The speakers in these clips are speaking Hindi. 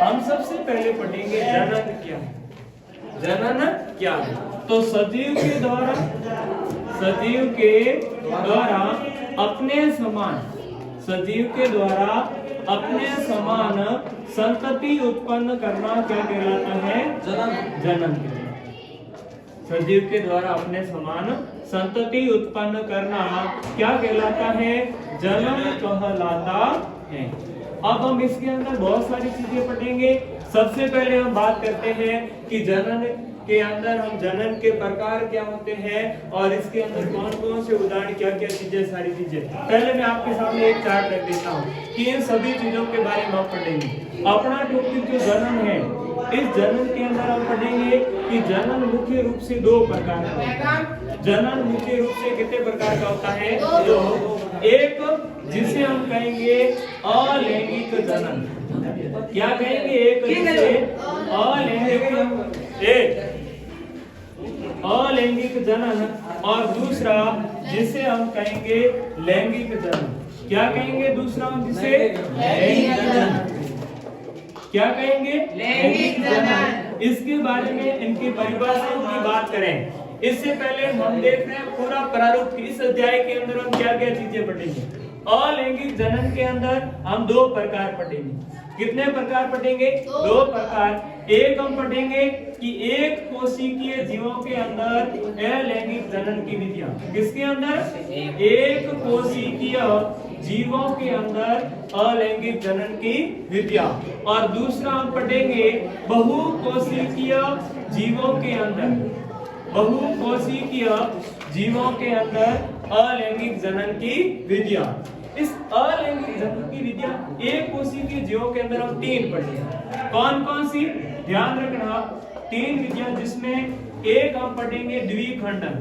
हम सबसे पहले पढ़ेंगे जनन क्या है। जनन क्या है? तो सजीव के द्वारा अपने समान संतति उत्पन्न करना क्या कहलाता है? जनन। सजीव के द्वारा अपने समान संतति उत्पन्न करना क्या कहलाता है? जनन कहलाता है। अब हम इसके अंदर बहुत सारी चीजें पढ़ेंगे। सबसे पहले हम बात करते हैं कि जनन के अंदर हम जनन के प्रकार क्या होते हैं और इसके अंदर कौन कौन से उदाहरण क्या क्या चीजें सारी चीजें। पहले मैं आपके सामने एक चार्ट रख देता हूँ कि इन सभी चीजों के बारे में हम पढ़ेंगे। अपना टॉपिक जो जनन है, इस जनन के अंदर हम पढ़ेंगे कि जनन मुख्य रूप से दो प्रकार का होता है। जनन मुख्य रूप से कितने प्रकार का होता है? दो। एक जिसे हम कहेंगे अलैंगिक जनन। क्या कहेंगे? एक जिसे अलैंगिक जनन और दूसरा जिसे हम कहेंगे लैंगिक जनन। क्या कहेंगे? दूसरा हम जिसे लैंगिक जनन क्या कहेंगे? लैंगिक जनन। इसके बारे में इनकी परिभाषाओं की बात करें इससे पहले हम देख रहे हैं पूरा प्रारूप। इस अध्याय के अंदर हम क्या क्या चीजें पढ़ेंगे। अलैंगिक जनन के अंदर हम दो प्रकार पढ़ेंगे। कितने प्रकार पढ़ेंगे? दो प्रकार। एक हम पढ़ेंगे कि एक कोशिकीय जीवों के अंदर अलैंगिक जनन की विधियां। किसके अंदर? एक कोशिकीय जीवों के अंदर अलैंगिक जनन की विधियां। और दूसरा हम पढ़ेंगे बहुकोशिकीय जीवों के अंदर अलैंगिक जनन की विधियां। इस अलैंगिक जनन की विधियां एक कोशिकीय जीवों के अंदर हम तीन पढ़ेंगे। कौन कौन सी? ध्यान रखना, तीन विधियां, जिसमें एक हम पढ़ेंगे द्विखंडन।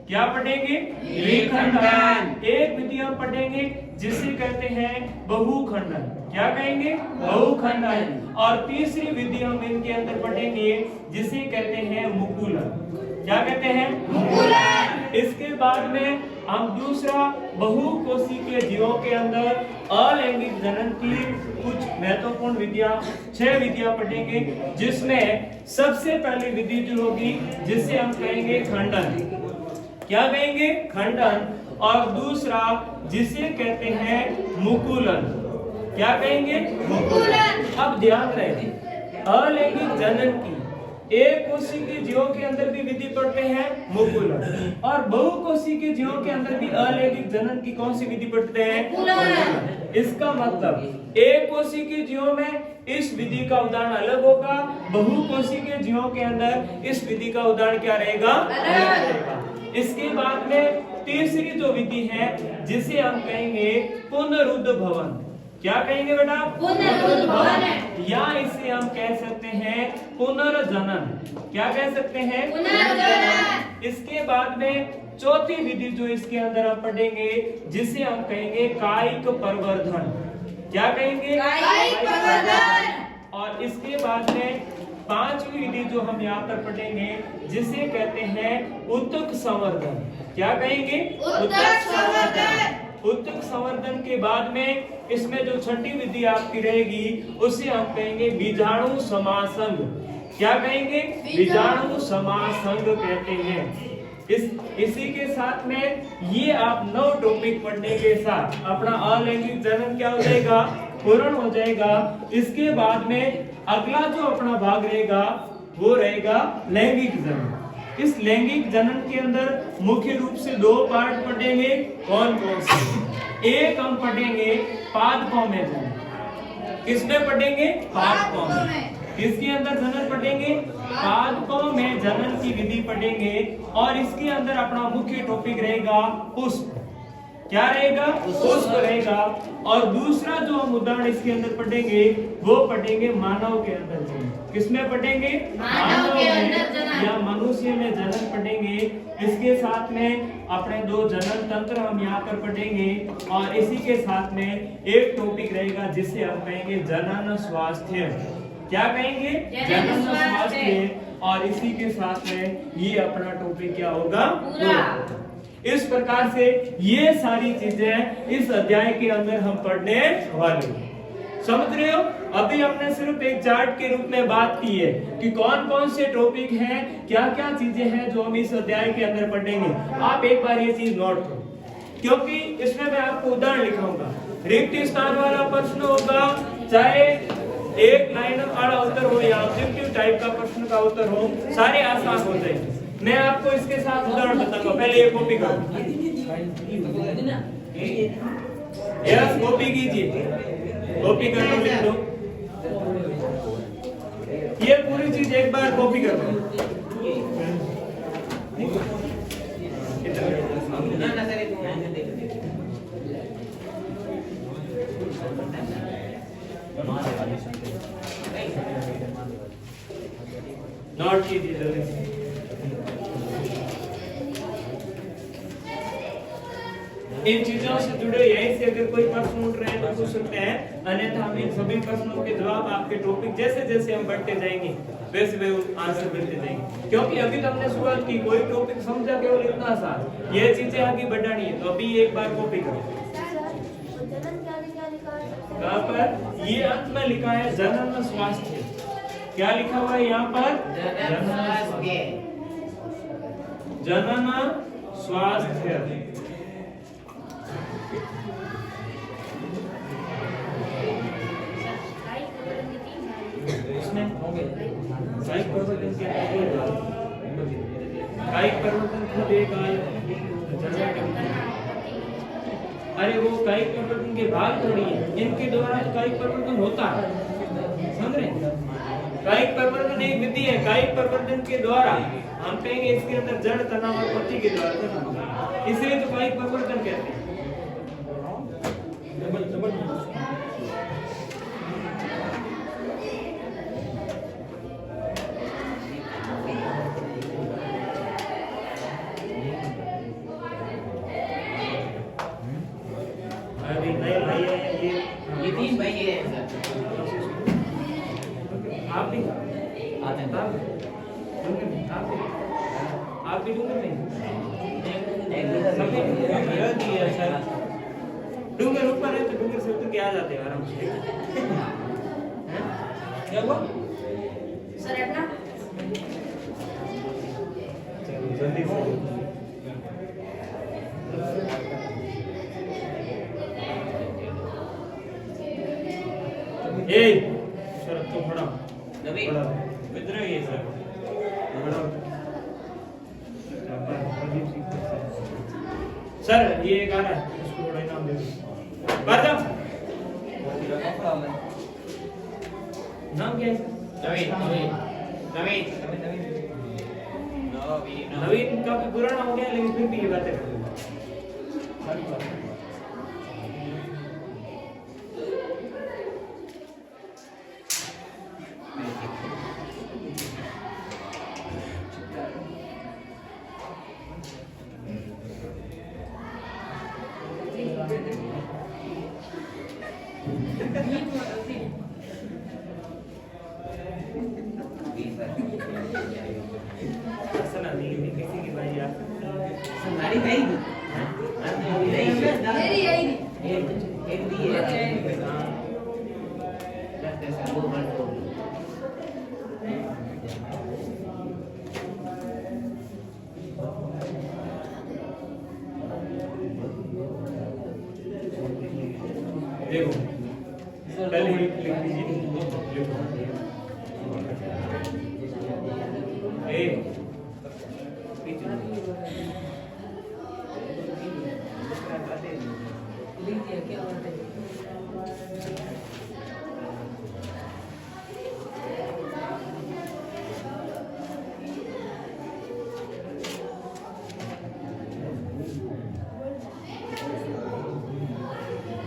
क्या पढ़ेंगे? द्विखंडन। एक विधि हम पढ़ेंगे जिसे कहते हैं बहुखंडन। क्या कहेंगे? बहुखंडन। और तीसरी विधि हम इनके अंदर पढ़ेंगे जिसे कहते हैं मुकुलन। क्या कहते हैं? मुकुलन। इसके बाद में हम दूसरा बहुकोशिकीय जीवों के अंदर अलैंगिक जनन की कुछ महत्वपूर्ण विधियां, 6 विधियां पढ़ेंगे, जिसमें सबसे पहली विधि जो होगी जिसे हम कहेंगे खंडन। क्या कहेंगे? खंडन। और दूसरा जिसे कहते हैं मुकुलन। क्या कहेंगे? मुकुलन। अब ध्यान रहे, अलैंगिक जनन की एक कोशिकीय जीवों के अंदर भी विधि पढ़ते हैं मुकुलन, और बहुकोशिकीय जीवों के अंदर भी अलैंगिक जनन की कौन सी विधि पढ़ते हैं? मुकुलन। इसका मतलब एक कोशिकीय जीवों में इस विधि का उदाहरण अलग होगा, बहुकोशिकीय जीवों के अंदर इस विधि का उदाहरण क्या रहेगा? अलग रहेगा। इसके बाद में तीसरी जो विधि है जिसे हम कहेंगे पुनरुद्भवन। क्या कहेंगे बेटा? पुनरुद्भवन। या इसे हम कह सकते हैं पुनर्जनन। क्या कह सकते हैं? पुनर्जनन। इसके बाद में चौथी विधि जो इसके अंदर हम पढ़ेंगे जिसे हम कहेंगे कायिक प्रवर्धन। क्या कहेंगे? कायिक प्रवर्धन। और इसके बाद में पांचवी विधि जो हम यहाँ पर पढ़ेंगे जिसे कहते हैं उत्तक संवर्धन। क्या कहेंगे? उत्तक संवर्धन। उत्तक संवर्धन के बाद में इसमें जो छठी विधि आपकी रहेगी उसे हम कहेंगे बीजाणु समासंग। क्या कहेंगे? बीजाणु समासंग कहते हैं। इसी के साथ में ये आप 9 टॉपिक पढ़ने के साथ अपना अलैंगिक जनन क्या हो जाएगा? पूर्ण हो जाएगा। इसके बाद में अगला जो अपना भाग रहेगा वो रहेगा लैंगिक जनन। इस लैंगिक जनन के अंदर मुख्य रूप से 2 पार्ट पढ़ेंगे। कौन कौन से? एक हम पढ़ेंगे पादपों में जनन। किसमें पढ़ेंगे? पादपों में। इसके अंदर जनन पढ़ेंगे, पादपों में जनन की विधि पढ़ेंगे, और इसके अंदर अपना मुख्य टॉपिक रहेगा पुष्प। क्या रहेगा? पुष्प रहेगा। और दूसरा जो हम उदाहरण इसके अंदर पढ़ेंगे वो पढ़ेंगे मानव के अंदर जनन। किसमें पढ़ेंगे? मानव के अंदर जनन या मनुष्य में जनन पढ़ेंगे। इसके साथ में अपने 2 जनन तंत्र हम यहाँ पर पढ़ेंगे, और इसी के साथ में एक टॉपिक रहेगा जिसे हम कहेंगे जनन स्वास्थ्य। क्या कहेंगे? जनन स्वास्थ्य। और इसी के साथ में ये अपना टॉपिक क्या होगा? इस प्रकार से ये सारी चीजें इस अध्याय के अंदर हम पढ़ने वाले। समझ रहे हो? अभी हमने सिर्फ एक चार्ट के रूप में बात की है कि कौन कौन से टॉपिक हैं, क्या क्या चीजें हैं जो हम इस अध्याय के अंदर पढ़ेंगे। आप एक बार ये चीज नोट करो, क्योंकि इसमें मैं आपको उदाहरण लिखाऊंगा। रिक्त स्थान वाला प्रश्न होगा, चाहे एक लाइन वाला उत्तर हो या ऑब्जेक्टिव टाइप का प्रश्न का उत्तर हो, सारे आसान हो जाएंगे। मैं आपको इसके साथ उदाहरण बताऊंगा। पहले ये कॉपी करो, यस कॉपी कीजिए, कॉपी कर लो, लिख लो, ये पूरी चीज एक बार कॉपी कर लो। नोट कीजिए जल्दी से। इन चीजों से जुड़े यहीं से अगर कोई प्रश्न उठ रहे हैं तो पूछ सकते हैं, अन्यथा हम इन सभी प्रश्नों के जवाब आपके टॉपिक जैसे जैसे हम बढ़ते जाएंगे वैसे वे आंसर मिलते जाएंगे। क्योंकि अभी तो हमने शुरुआत की, कोई टॉपिक समझा केवल इतना सा, ये चीजें आगे बढ़ानी है। तो अभी एक बार कॉपी करो। कहाँ पर? ये अंत में लिखा है जनन स्वास्थ्य। क्या लिखा हुआ है यहाँ पर? जनन स्वास्थ्य। कायिक परिवर्तन के बेकाल, अरे वो कायिक परिवर्तन के भाग थोड़ी है, इनके द्वारा कायिक परिवर्तन होता है, समझ रहे हैं? कायिक परिवर्तन एक विधि है, कायिक परिवर्तन के द्वारा हम कहेंगे इसके अंदर जड़ तनाव और पति के द्वारा, इसलिए तो कायिक परिवर्तन कहते हैं। ये तीन भाई है आप भी आते हैं आप भी डूंगर में डूंगर ऊपर है तो डूंगर से उतर के आ जाते हैं आराम से। क्या हुआ सर? अपना जल्दी से ए सर तो खड़ा रवि किधर है ये सर? सर ये एक आ रहा है, उसको थोड़ा इनाम दे दो। बादम नाम क्या है सर? नवीन नवीन काफी पुराना हो गया लेकिन फिर भी ये बातें कर रहे हैं। किसी की भाई यार हमारी भाई मेरी यही एक दी है देखो पहले लिख लीजिए, ए क्या बात है?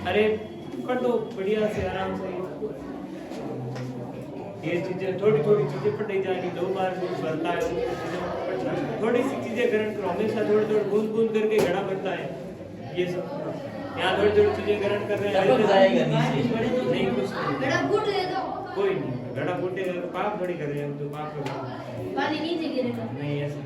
अरे कर दो बढ़िया से आराम से। ये चीजें थोड़ी थोड़ी चीजें पढ़ी जाएंगी, 2 बार बनता है, थोड़ी सी चीजें ग्रहण करो, हमेशा थोड़ी थोड़ी बूंद बूंद करके घड़ा बनता है। ये सब यहाँ थोड़ी थोड़ी चीजें ग्रहण कर रहे हैं, नहीं कुछ बड़ा गुड दे दो। कोई नहीं, घड़ा फूटेगा तो पाप थोड़ी कर रहे हैं, तो पाप कर पानी नीचे गिरेगा। नहीं, ऐसा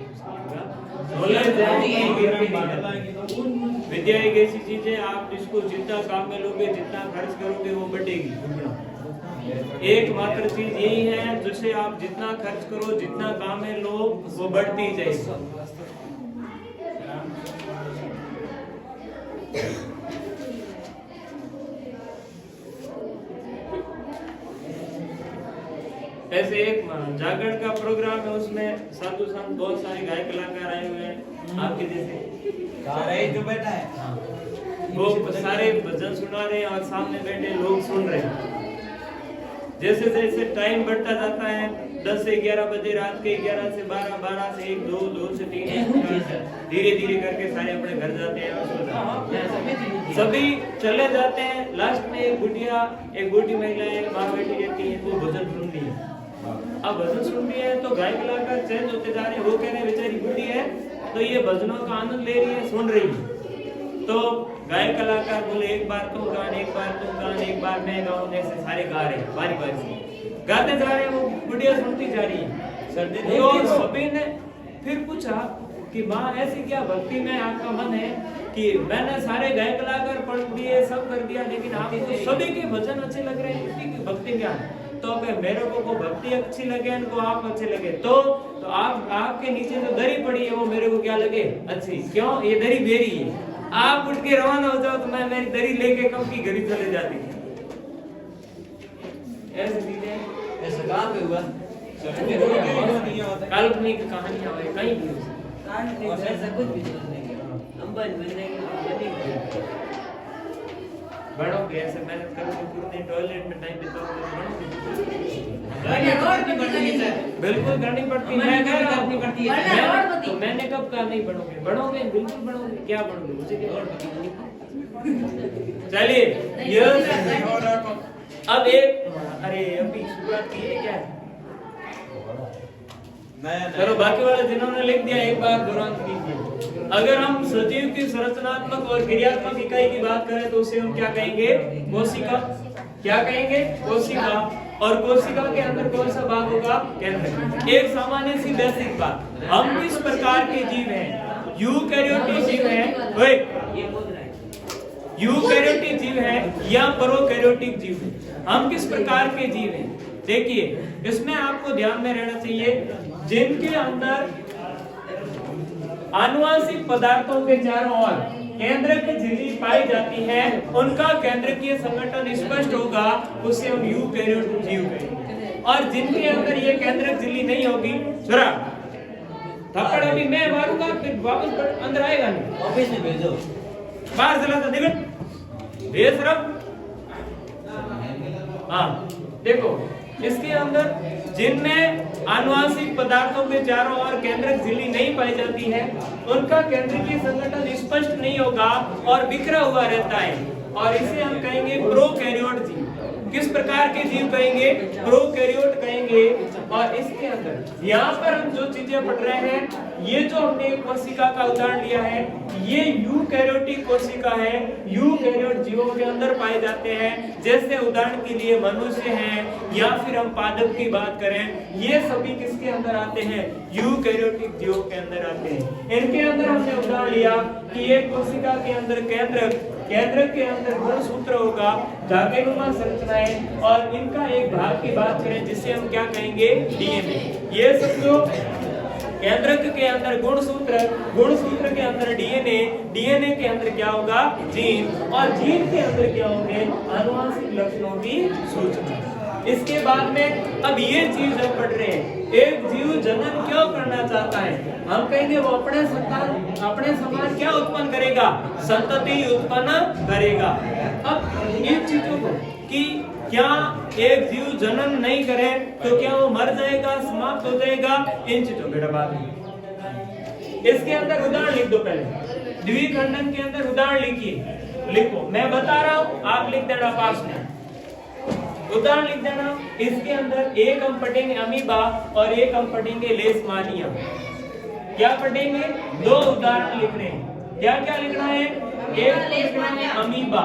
विद्या एक ऐसी चीज है, आप इसको जितना काम में लोगे, जितना खर्च करोगे वो बढ़ेगी दुगना। एकमात्र चीज यही है, जिसे आप जितना खर्च करो, जितना काम में लो, वो बढ़ती जाएगी। ऐसे एक जागरण का प्रोग्राम है, उसमें साधु संत बहुत सारे गायक कलाकार आए हुए हैं आपके जैसे। सारे जो बैठा है वो सारे भजन सुना रहे हैं और सामने बैठे लोग सुन रहे हैं। जैसे जैसे टाइम बढ़ता जाता है, 10 से 11 बजे, रात के 11 से 12, 12 से 1, 2, 2 से 3, धीरे धीरे करके सारे अपने घर जाते हैं और सो जाते हैं। सभी चले जाते हैं। लास्ट में एक बूढ़ी महिला वहां बैठी रहती है, वो भजन सुन रही है। अब भजन सुन रही है तो गायक कलाकार चेंज होते जा रहे हैं। वो कह रहे हैं बेचारी बूढ़ी है तो ये भजनों का आनंद ले रही है, सुन रही है। तो गायक कलाकार बोले एक बार तुम गान, एक बार तुम गान, एक बार मैं गाऊं, ऐसे सारे गा रहे हैं, बारी बारी से गाते जा रहे हैं। वो बुढ़िया सुनती जा रही है। तो सभी ने फिर पूछा कि माँ ऐसी क्या भक्ति में आपका मन है कि मैंने सारे गायक कलाकार पढ़ दिए, सब कर दिया, लेकिन आपको सभी के भजन अच्छे लग रहे हैं, इसी की भक्ति क्या है? तो अगर मेरे को भक्ति अच्छी लगे, इनको आप अच्छे लगे तो आप आपके नीचे जो दरी पड़ी है वो मेरे को क्या लगे? अच्छी। क्यों? ये दरी मेरी है। आप उठ के रवाना हो जाओ तो मैं मेरी दरी लेके कब की घड़ी चले जाती। ऐसे चीजें ऐसा कहाँ पे हुआ? काल्पनिक कहानियां हुई कहीं भी। और ऐसा कुछ भी नहीं बढ़ोगे ऐसे मेहनत करोगे, पूरे टॉयलेट में टाइम बिताओगे, बिल्कुल करनी पड़ती है। मैं कह रहा हूं तो मैंने कब कहा नहीं बढ़ोगे? बढ़ोगे, बिल्कुल बढ़ोगे। क्या बढ़ोगे? मुझे क्या? चलिए अब एक अरे अभी शुरुआत की है क्या? चलो बाकी वाले जिन्होंने लिख दिया एक बार दोहरान कीजिए। अगर हम सजीव की संरचनात्मक और क्रियात्मक इकाई की बात करें तो उसे हम क्या कहेंगे? कोशिका। क्या कहेंगे? कोशिका। और कोशिका के अंदर कौन सा भाग होगा? केंद्रक। एक सामान्य सी बेसिक बात, हम किस प्रकार के जीव हैं? यूकैरियोटिक जीव हैं, यूकैरियोटिक जीव है या प्रोकैरियोटिक जीव है? हम किस प्रकार के जीव हैं? देखिए इसमें आपको ध्यान में रहना चाहिए, जिनके अंदर आनुवांशिक पदार्थों के चारों ओर केंद्रक झिल्ली पाई जाती है, उनका केंद्रकीय संगठन स्पष्ट होगा, उसे हम यूकैरियोटिक जीव कहेंगे। और जिनके अंदर ये केंद्रक झिल्ली नहीं होगी, जरा थप्पड़ अभी मैं मारूंगा फिर वापस अंदर आएगा नहीं। ऑफिस में भेजो, बाहर चला था निकल बेशरम। हाँ देखो इसके अंदर जिनमें आनुवांशिक पदार्थों के चारों ओर केंद्रक झिल्ली नहीं पाई जाती है, उनका केंद्रकीय संगठन स्पष्ट नहीं होगा और बिखरा हुआ रहता है, और इसे हम कहेंगे प्रोकैरियोट जीव। किस प्रकार के जीव कहेंगे? प्रोकैरियोट कहेंगे। और इसके अंदर यहाँ पर हम जो चीजें पढ़ रहे हैं, ये जो हमने कोशिका का उदाहरण लिया है, ये यूकैरियोटिक कोशिका है, यूकैरियोट जीवों के अंदर पाए जाते हैं। जैसे उदाहरण के लिए मनुष्य हैं या फिर हम पादप की बात करें, ये सभी किसके अंदर आते हैं? यूकैरियोटिक जीवों के अंदर आते हैं। इनके अंदर हमने उदाहरण लिया कि एक कोशिका के अंदर केंद्रक के अंदर गुणसूत्र होगा, धागेनुमा संरचनाएं, और इनका एक भाग की बात करें जिसे हम क्या कहेंगे? डीएनए। ये समझो केंद्रक के अंदर गुणसूत्र, गुणसूत्र के अंदर डीएनए, डीएनए के अंदर क्या होगा? जीन, और जीन के अंदर क्या होंगे? आनुवांशिक लक्षणों की सूचना। इसके बाद में अब ये चीज हम पढ़ रहे हैं, एक जीव जनन क्यों करना चाहता है? हम कहेंगे वो अपने समान क्या उत्पन्न करेगा? संतति उत्पन्न करेगा। अब इन चीजों को कि क्या एक जीव जनन नहीं करे तो क्या वो मर जाएगा, समाप्त हो जाएगा? इन चीजों बेटा बात नहीं। इसके अंदर उदाहरण लिख दो पहले, द्विखंडन के अंदर उदाहरण लिखो, मैं बता रहा हूं, आप लिख देना पास में, उदाहरण लिख देना। इसके अंदर एक हम पढ़ेंगे अमीबा और एक हम पढ़ेंगे लेशमानिया। क्या पढ़ेंगे? दो उदाहरण लिख रहे हैं। क्या क्या लिखना है? एक लिखना है अमीबा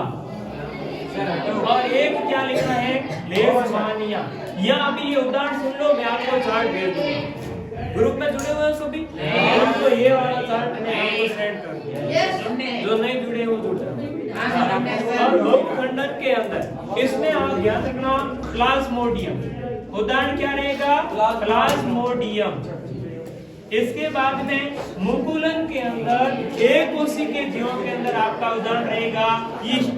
और एक क्या लिखना है? लेशमानिया। या अभी ये उदाहरण सुन लो, मैं आपको चार्ट भेज दूंगा। ग्रुप में जुड़े हुए हैं सभी? तो ये वाला चार्ट मैंने आपको सेंड कर दिया, जो नहीं जुड़े वो जुड़ जाए। और लोक खंडन के अंदर इसमें आप ध्यान रखना प्लाज्मोडियम, उदाहरण क्या रहेगा? प्लाज्मोडियम। इसके बाद में मुकुलन के अंदर एक कोशी के जीवों के अंदर आपका उदाहरण रहेगा यीस्ट।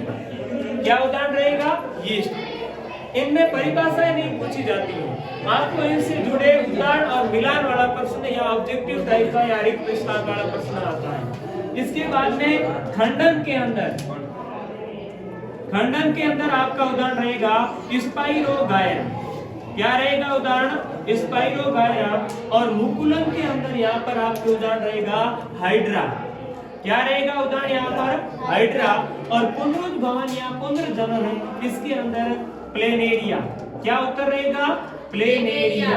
क्या उदाहरण रहेगा? यीस्ट। इनमें परिभाषाएं नहीं पूछी जाती हैं, आपको इनसे जुड़े उदाहरण और मिलान वाला प्रश्न या ऑब्जेक्टिव टाइप का या रिक्त विस्तार वाला प्रश्न आता है। इसके बाद में खंडन के अंदर आपका उदाहरण रहेगा स्पाइरोगायरा। क्या रहेगा उदाहरण? स्पाइरोगायरा। और मुकुलन के अंदर यहाँ पर आपके उदाहरण रहेगा हाइड्रा। क्या रहेगा उदाहरण यहाँ पर? हाइड्रा। और पुनरुद्भवन या पुनर्जनन इसके अंदर प्लेनेरिया। क्या उत्तर रहेगा? प्लेनेरिया।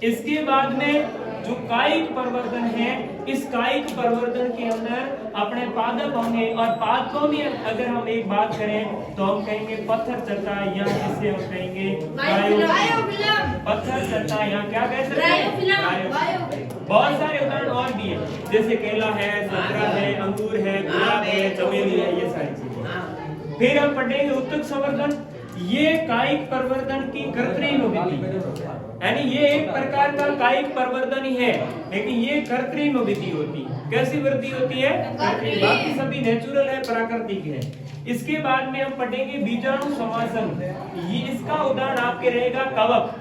इसके बाद में जो कायिक परिवर्तन है, इस कायिक परिवर्तन के अंदर अपने पादप होंगे और पादपों में अगर हम एक बात करें तो हम कहेंगे पत्थर चट्टा, या जिसे हम कहेंगे पत्थर चट्टा, या क्या कहते हैं? बहुत सारे उदाहरण और भी है, जैसे केला है, संतरा है, अंगूर है, गुलाब है, चमेली है, ये सारी चीजें। फिर हम पढ़ेंगे उत्तक संवर्धन। ये कायिक परिवर्तन की कृत्रिम विधि, यानी ये एक प्रकार का कायिक परिवर्तन ही है, लेकिन ये कृत्रिम विधि होती है। कैसी वृद्धि होती है? बाकी सभी नेचुरल है, प्राकृतिक है। इसके बाद में हम पढ़ेंगे बीजाणु समासन। ये इसका उदाहरण आपके रहेगा कवक।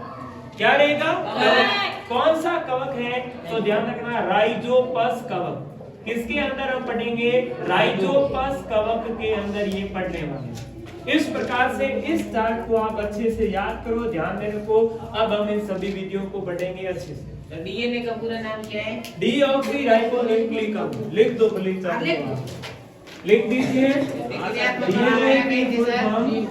क्या रहेगा? कवक। कौन सा कवक है? तो ध्यान रखना राइजोपस कवक। किसके अंदर हम पढ़ेंगे? राइजोपस कवक के अंदर ये पढ़ने वाले। इस प्रकार से इस चार्ट को आप अच्छे से याद करो, ध्यान देने को। अब हम इन सभी विधियों को पढ़ेंगे अच्छे से। तो डीएनए का पूरा नाम क्या है? डीऑक्सीराइबोन्यूक्लिक अम्ल। लिख दो प्लीज, लिख दीजिए। डीएनए की फुल फॉर्म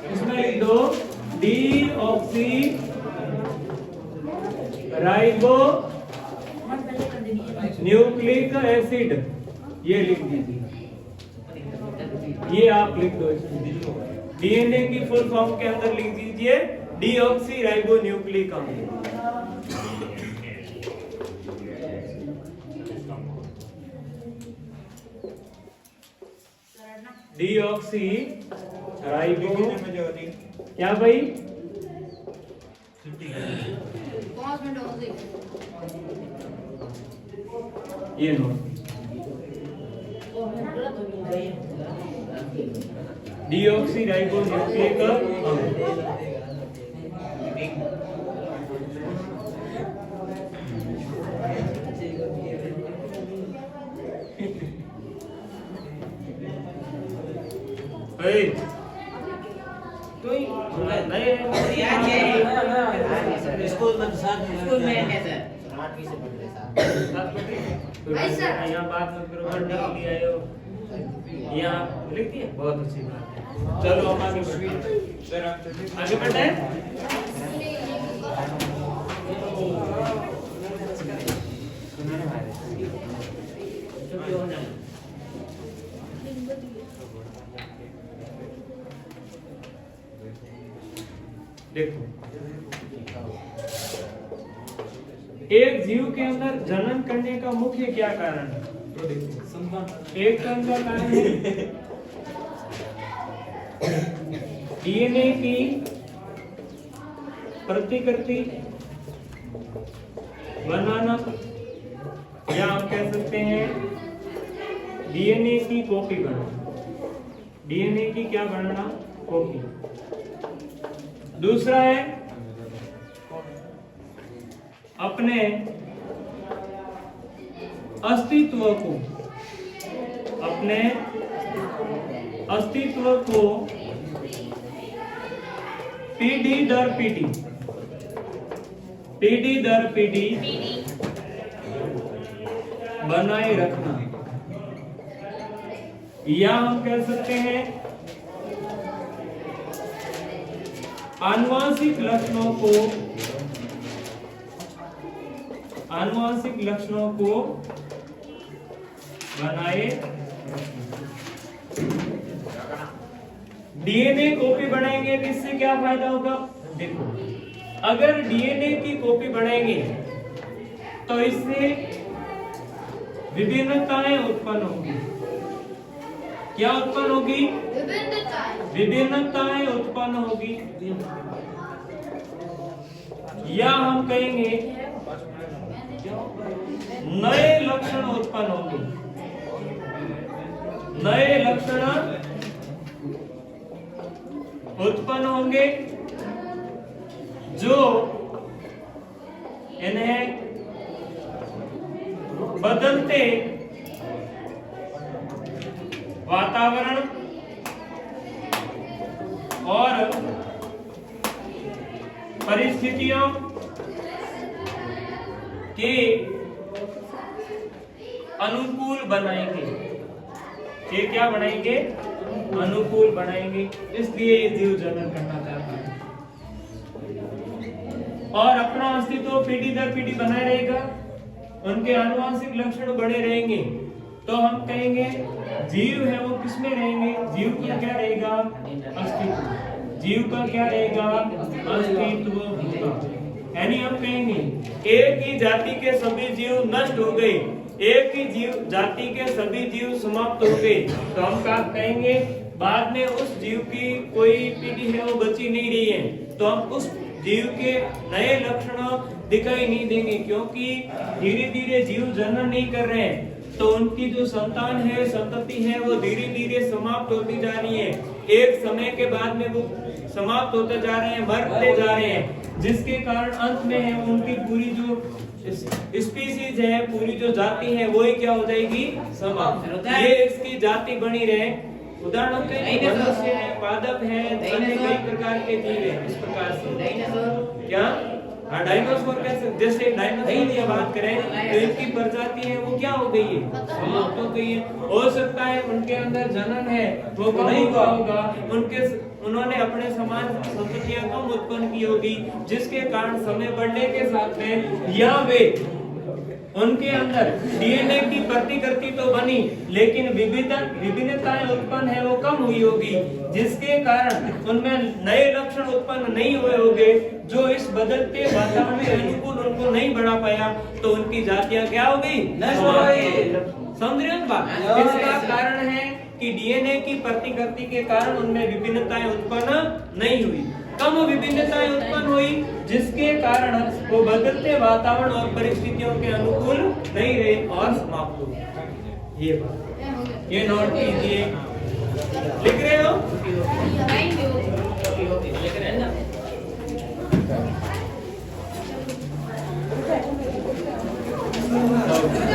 इसमें लिख दो डीऑक्सीराइबोन्यूक्लिक एसिड, ये लिख दीजिए। ये आप लिख दो। डीएनए की फुल फॉर्म के अंदर लिख दीजिए डीऑक्सीराइबोन्यूक्लिक अम्ल। डीऑक्सीराइबो क्या भाई? 5 मिनट हो गए। ये नो डीऑक्सीराइबोन्यूक्लिक अम्ल। स्कूल में स्कूल में है सर। भाई सर। यहाँ बात मत करो, पढ़ने के लिए आए हो। यहाँ लिख दिया, बहुत अच्छी बात है। चलो हम आगे बढ़ते हैं। आगे बढ़ते हैं। देखो, एक जीव के अंदर जनन करने का मुख्य क्या कारण है? तो देखो, एक का कारण है डीएनए की प्रतिकृति बनाना, या हम कह सकते हैं डीएनए की कॉपी बनाना। डीएनए की क्या बनाना? कॉपी। दूसरा है अपने अस्तित्व को पीढ़ी दर पीढ़ी बनाए रखना, या हम कह सकते हैं आनुवांशिक लक्षणों को बनाए। डीएनए कॉपी बनाएंगे तो इससे क्या फायदा होगा? देखो, अगर डीएनए की कॉपी बनाएंगे तो इससे विभिन्नताएं उत्पन्न होंगी। क्या उत्पन्न होगी? विभिन्नताएं। विभिन्नताएं उत्पन्न होगी, या हम कहेंगे नए लक्षण उत्पन्न होंगे। नए लक्षण उत्पन्न होंगे जो इन्हें बदलते वातावरण और परिस्थितियों के अनुकूल बनाएंगे। ये क्या बनाएंगे? अनुकूल बनाएंगे। इसलिए ये जीव जनन करना चाहता है और अपना अस्तित्व पीढ़ी दर पीढ़ी बनाए रहेगा। उनके आनुवंशिक लक्षण बड़े रहेंगे। तो हम कहेंगे जीव है वो किसमें रहेंगे? जीव का क्या रहेगा? अस्तित्व। जीव का क्या रहेगा? अस्तित्व होगा। यानी हम कहेंगे एक ही जाति के सभी जीव नष्ट हो गए, एक ही जीव जाति के सभी जीव समाप्त हो गए, तो हम क्या कहेंगे? बाद में उस जीव की कोई पीढ़ी है वो बची नहीं रही है, तो हम उस जीव के नए लक्षण दिखाई नहीं देंगे, क्योंकि धीरे धीरे जीव जनन नहीं कर रहे हैं। तो उनकी जो संतान है, संतति है, वो धीरे धीरे समाप्त होती जा रही है। एक समय के बाद में वो समाप्त होते जा रहे हैं, मरते जा रहे हैं, जिसके कारण अंत में है उनकी पूरी जो स्पीसीज है, पूरी जो जाति है, वो ही क्या हो जाएगी? समाप्त। ये इसकी जाति बनी रहे। उदाहरण के लिए मनुष्य है, पादप है, अन्य कई प्रकार के जीव है। इस प्रकार से क्या डायनासोर कैसे, जैसे डायनासोर की बात करें तो इनकी प्रजाति है वो क्या हो गई है? समाप्त हो गई है। हो सकता है उनके अंदर जनन है वो कम होगा, उनके उन्होंने अपने समान संततियां कम उत्पन्न की होगी, जिसके कारण समय बढ़ने के साथ में या वे उनके अंदर डीएनए की प्रतिकृति तो बनी, लेकिन विभिन्नताएं उत्पन्न है वो कम हुई होगी, जिसके कारण उनमें नए लक्षण उत्पन्न नहीं हुए होंगे, जो इस बदलते वातावरण के अनुकूल उनको नहीं बढ़ा पाया, तो उनकी जातियां क्या हो गई? नष्ट हो गई। समझ रहे हो बात? इसका कारण है कि डीएनए की प्रतिकृति के कारण उनमें विभिन्नताएं उत्पन्न नहीं हुई, कम विभिन्नताएं उत्पन्न हुई, जिसके कारण वो बदलते वातावरण और परिस्थितियों के अनुकूल नहीं रहे और समाप्त हो गए। ये बात ये नोट कीजिए। लिख रहे हो? लिख रहे हैं ना?